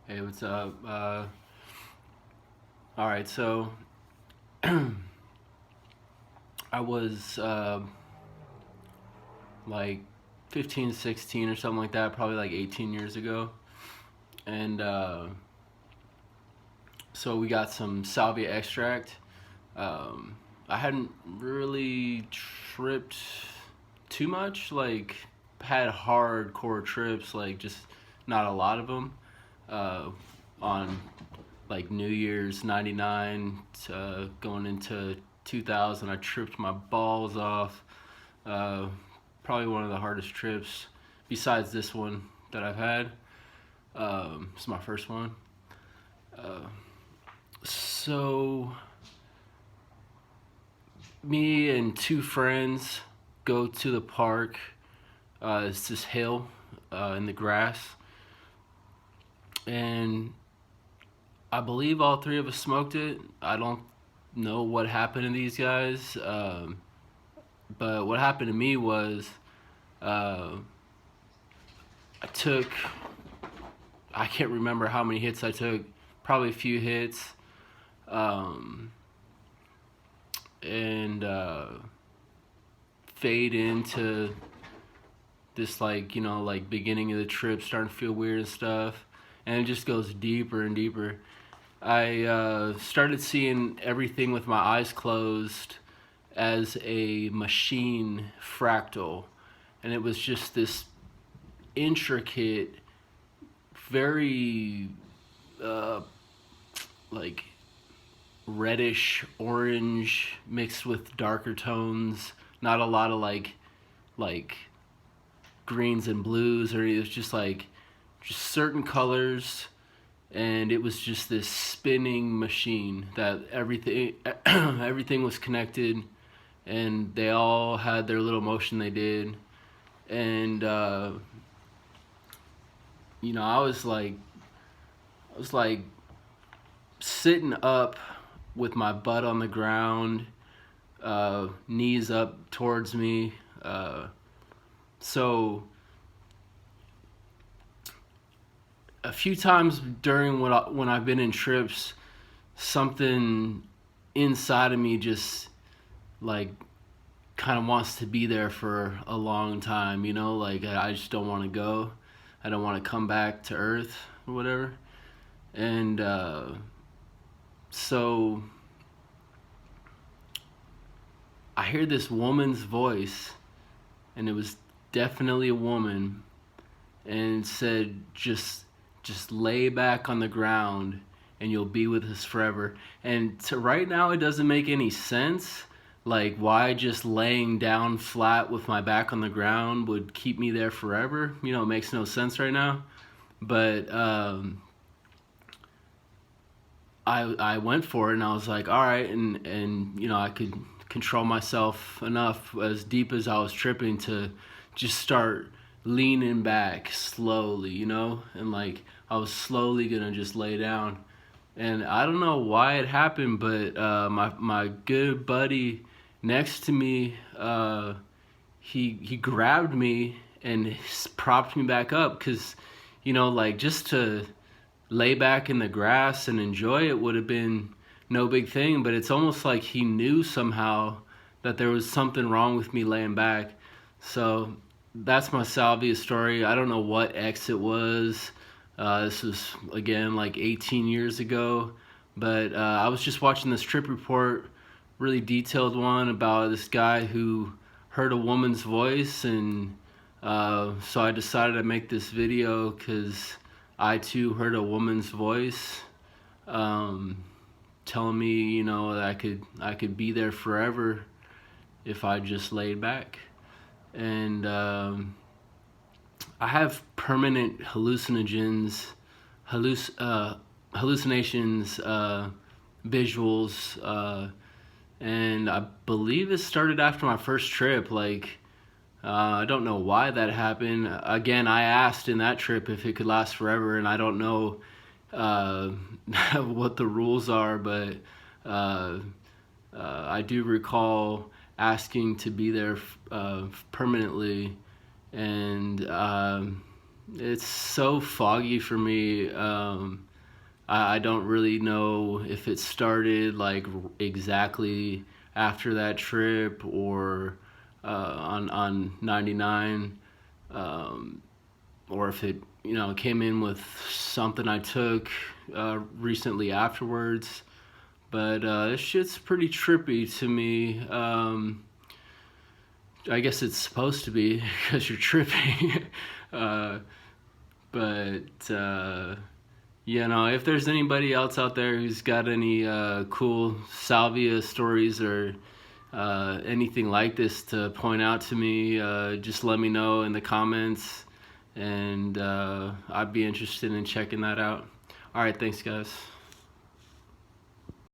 Hey, what's up? All right, so I was like 15, 16 or something like that, probably like 18 years ago. And so we got some salvia extract. Um, I hadn't really tripped too much, like, had hardcore trips, like, just not a lot of them. Uh, on like New Year's '99 to going into 2000, I tripped my balls off. Uh, Probably one of the hardest trips besides this one that I've had. It's my first one. Uh, so me and two friends go to the park. It's this hill in the grass, and I believe all three of us smoked it. I don't know what happened to these guys. But what happened to me was uh, I took, I can't remember how many hits I took, probably a few hits. Um, and fade into this, like, like beginning of the trip, starting to feel weird and stuff. And it just goes deeper and deeper. I started seeing everything with my eyes closed as a machine fractal, and it was just this intricate, very uh, like reddish orange mixed with darker tones. Not a lot of like greens and blues, or it was just like just certain colors, and it was just this spinning machine that everything was connected, and they all had their little motion they did. And I was like sitting up with my butt on the ground, knees up towards me. So a few times during when I've been in trips, something inside of me just like kind of wants to be there for a long time. Like I just don't want to go. I don't want to come back to Earth or whatever. And so I hear this woman's voice, and it was definitely a woman, and it said, just lay back on the ground and you'll be with us forever. And to right now, it doesn't make any sense. Like, why just laying down flat with my back on the ground would keep me there forever? It makes no sense right now. But I went for it, and I was like, all right, and I could control myself enough, as deep as I was tripping, to just start leaning back slowly, and like I was slowly gonna just lay down. And I don't know why it happened, but my good buddy next to me, he grabbed me and propped me back up, because like, just to lay back in the grass and enjoy it would have been no big thing. But it's almost like he knew somehow that there was something wrong with me laying back. So that's my salvia story. I don't know what X it was. This was, again, like 18 years ago. But I was just watching this trip report, really detailed one about this guy who heard a woman's voice. And so I decided to make this video because I too heard a woman's voice, um, telling me, that I could be there forever if I just laid back. And I have permanent hallucinations, visuals, and I believe it started after my first trip. Like, I don't know why that happened. Again, I asked in that trip if it could last forever, and I don't know uh, what the rules are, but uh, I do recall asking to be there permanently. And It's so foggy for me. I don't really know if it started like exactly after that trip or on 99, um, or if it came in with something I took recently afterwards. But this shit's pretty trippy to me. I guess it's supposed to be because you're tripping. uh, but if there's anybody else out there who's got any cool salvia stories or anything like this to point out to me, just let me know in the comments, and I'd be interested in checking that out. All right, thanks, guys.